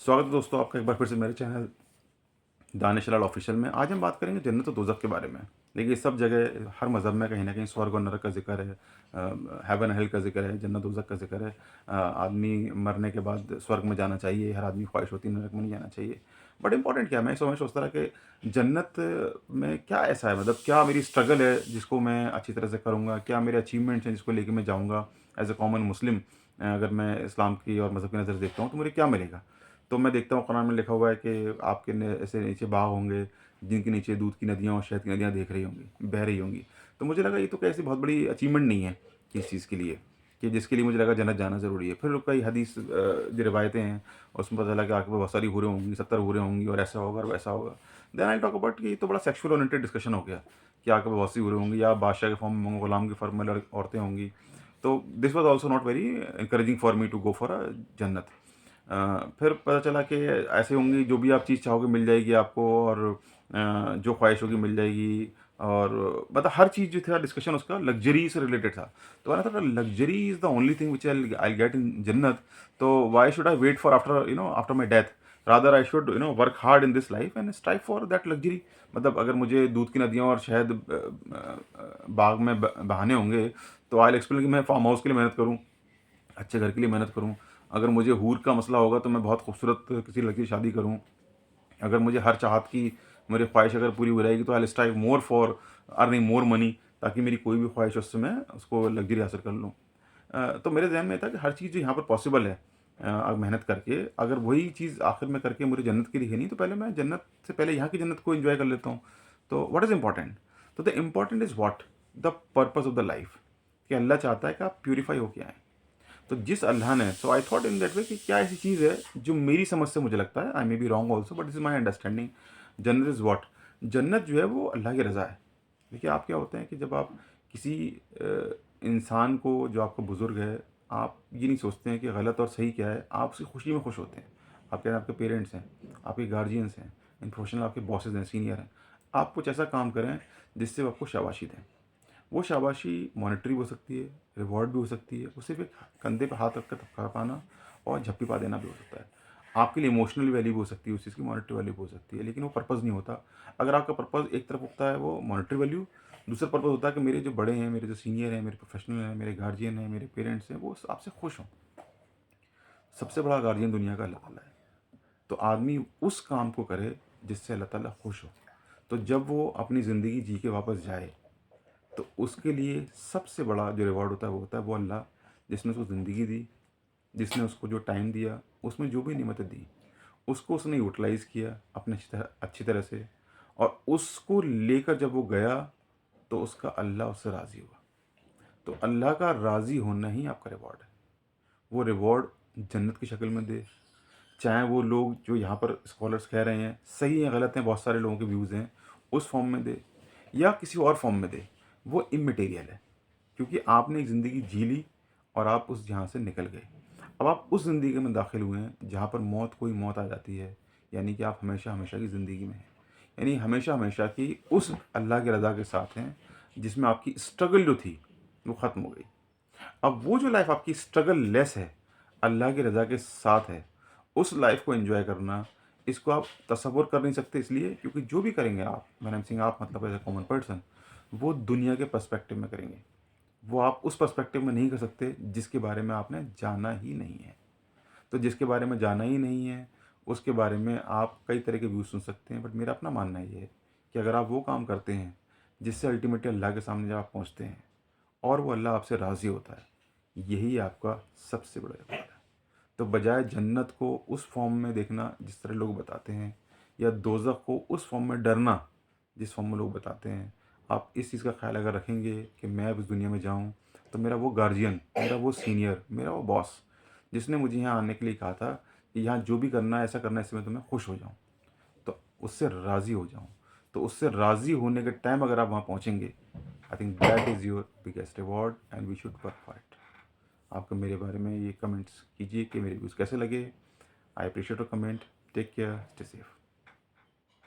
स्वागत है दोस्तों आपका एक बार फिर से मेरे चैनल दानिश लाल ऑफिशियल में। आज हम बात करेंगे जन्नत और दोज़ख के बारे में। देखिए सब जगह हर मज़हब में कहीं न कहीं स्वर्ग और नरक का ज़िक्र है, हेवन हेल का ज़िक्र है, जन्नत दोज़ख का ज़िक्र है। आदमी मरने के बाद स्वर्ग में जाना चाहिए, हर आदमी की ख्वाहिश होती है नरक में नहीं जाना चाहिए। बट इम्पोर्टेंट क्या है, मैं सोचता रहा कि जन्नत में क्या ऐसा है, मतलब क्या मेरी स्ट्रगल है जिसको मैं अच्छी तरह से करूँगा, क्या मेरे अचीवमेंट्स हैं जिसको लेके मैं जाऊँगा एज़ अ कॉमन मुस्लिम। अगर मैं इस्लाम की और मज़हब की नज़र से देखता हूँ तो मुझे क्या मिलेगा? तो मैं देखता हूँ कुरान में लिखा हुआ है कि आपके ऐसे नीचे बाग होंगे जिनके नीचे दूध की नदियाँ और शहद की नदियाँ देख रही होंगी, बह रही होंगी। तो मुझे लगा ये तो कैसी बहुत बड़ी अचीवमेंट नहीं है इस चीज़ के लिए, कि जिसके लिए मुझे लगा जन्नत जाना ज़रूरी है। फिर कई हदीस जो रिवायतें हैं उसमें पता चला कि आगे बहुत सारी हूरें होंगी, 70 हूरें होंगी और ऐसा होगा और वैसा होगा। देन आई टॉक अबाउट कि ये तो बड़ा सेक्सुअल ओरिएंटेड डिस्कशन हो गया कि आगे बहुत सी हूरें होंगी या बादशाह के फॉर्म में होंगे, गुलाम के फॉर्म में औरतें होंगी। तो this was also not very encouraging for me to go for jannat. फिर पता चला कि ऐसे होंगी जो भी आप चीज़ चाहोगे मिल जाएगी आपको, और जो ख्वाहिश होगी मिल जाएगी। और मतलब हर चीज़ जो था डिस्कशन उसका लग्जरी से रिलेटेड था। तो मैंने कहा luxury is the only thing which I get in jannat. तो why should I wait for after after my death? Rather I should work hard in this life and strive for that luxury. मतलब अगर मुझे दूध की नदियाँ और शहद बाग में बहाने होंगे तो आई एक्सप्लेन कि मैं फार्म हाउस के लिए मेहनत करूँ, अच्छे घर के लिए मेहनत करूँ। अगर मुझे हूर का मसला होगा तो मैं बहुत खूबसूरत किसी लड़की से शादी करूँ। अगर मुझे हर चाहत की मेरी ख्वाहिश अगर पूरी हो जाएगी तो I will strive more for earning more money, ताकि मेरी कोई भी ख्वाहिश उससे मैं उसको लग्जरी हासिल कर लूँ। तो मेरे ज़हन में था कि हर चीज़ जो यहाँ पर पॉसिबल है मेहनत करके, अगर वही चीज़ आखिर में करके मुझे जन्नत के लिए है नहीं, तो पहले मैं जन्नत से पहले यहाँ की जन्नत को एंजॉय कर लेता हूँ। तो व्हाट इज़ इम्पॉर्टेंट? तो the important is what? The purpose of the life, कि अल्लाह चाहता है कि आप प्यूरीफाई होके आएँ। तो जिस अल्लाह ने, सो I thought in that way कि क्या ऐसी चीज़ है जो मेरी समझ से मुझे लगता है, I may be wrong also but this is my understanding. जन्नत इज़ व्हाट? जन्नत जो है वो अल्लाह की रज़ा है। देखिए आप क्या होते हैं कि जब आप किसी इंसान को, जो आपका बुज़ुर्ग है, आप ये नहीं सोचते हैं कि गलत और सही क्या है, आप उसकी खुशी में खुश होते हैं। आपके पेरेंट्स हैं, आपके गार्जियंस हैं, इन प्रोफेशनल आपके बॉसेज हैं, सीनियर हैं। आप कुछ ऐसा काम करें जिससे वो आपको शाबाशी दें। वो शाबाशी मॉनेटरी हो सकती है, रिवॉर्ड भी हो सकती है, वो सिर्फ एक कंधे पे हाथ रख कर थपका पाना और झप्पी पा देना भी हो सकता है। आपके लिए इमोशनल वैल्यू हो सकती है उस चीज़ की, मॉनेटरी वैल्यू हो सकती है, लेकिन वो पर्पज़ नहीं होता। अगर आपका पर्पज़ एक तरफ होता है वो मॉनेटरी वैल्यू, दूसरा पर्पज़ होता है कि मेरे जो बड़े हैं, मेरे जो सीनियर हैं, मेरे प्रोफेशनल हैं, मेरे गार्जियन हैं, मेरे पेरेंट्स हैं, वो आपसे खुश हों। सबसे बड़ा गार्जियन दुनिया का अल्लाह ताला है। तो आदमी उस काम को करे जिससे अल्लाह ताला खुश हो। तो जब वो अपनी ज़िंदगी जी के वापस जाए तो उसके लिए सबसे बड़ा जो रिवॉर्ड होता है वो होता है वो अल्लाह, जिसने उसको ज़िंदगी दी, जिसने उसको जो टाइम दिया, उसमें जो भी नेमतें दी, उसको उसने यूटिलाइज़ किया अपने अच्छी तरह से, और उसको लेकर जब वो गया तो उसका अल्लाह उससे राज़ी हुआ। तो अल्लाह का राज़ी होना ही आपका रिवॉर्ड है। वो रिवॉर्ड जन्नत की शक्ल में दे, चाहे वो लोग जो यहाँ पर स्कॉलर्स कह रहे हैं सही हैं गलत हैं, बहुत सारे लोगों के व्यूज़ हैं, उस फॉर्म में दे या किसी और फॉर्म में दे, वो इमटेरियल है। क्योंकि आपने एक ज़िंदगी जी ली और आप उस जहाँ से निकल गए। अब आप उस ज़िंदगी में दाखिल हुए हैं जहाँ पर मौत कोई मौत आ जाती है, यानी कि आप हमेशा हमेशा की ज़िंदगी में हैं, यानी हमेशा हमेशा की उस अल्लाह की रज़ा के साथ हैं जिसमें आपकी स्ट्रगल जो थी वो ख़त्म हो गई। अब वो जो लाइफ आपकी स्ट्रगल लेस है, अल्लाह की रज़ा के साथ है, उस लाइफ को एंजॉय करना, इसको आप तसव्वुर कर नहीं सकते, इसलिए क्योंकि जो भी करेंगे आप, मैंने सिंह आप मतलब एज ए कॉमन पर्सन, वो दुनिया के पर्सपेक्टिव में करेंगे। वो आप उस पर्सपेक्टिव में नहीं कर सकते जिसके बारे में आपने जाना ही नहीं है। तो जिसके बारे में जाना ही नहीं है, उसके बारे में आप कई तरह के व्यूज़ सुन सकते हैं, बट मेरा अपना मानना ये है कि अगर आप वो काम करते हैं जिससे अल्टीमेटली अल्लाह के सामने जब आप पहुँचते हैं और वो अल्लाह आपसे राज़ी होता है, यही आपका सबसे बड़ा रिवॉर्ड है। तो बजाय जन्नत को उस फॉर्म में देखना जिस तरह लोग बताते हैं, या दोज़ख को उस फॉर्म में डरना जिस फॉर्म में लोग बताते हैं, आप इस चीज़ का ख़्याल अगर रखेंगे कि मैं अब इस दुनिया में जाऊँ तो मेरा वो गार्जियन, मेरा वो सीनियर, मेरा वो बॉस जिसने मुझे यहाँ आने के लिए कहा था कि यहाँ जो भी करना है ऐसा करना है, इससे मैं तुम्हें खुश हो जाऊँ, तो उससे राज़ी हो जाऊँ। तो उससे राज़ी होने के टाइम अगर आप वहाँ पहुँचेंगे, I think that is your biggest reward and we should work for it. आपको मेरे बारे में ये कमेंट्स कीजिए कि मेरे व्यूज़ कैसे लगे। I appreciate your comment. Take care, stay safe.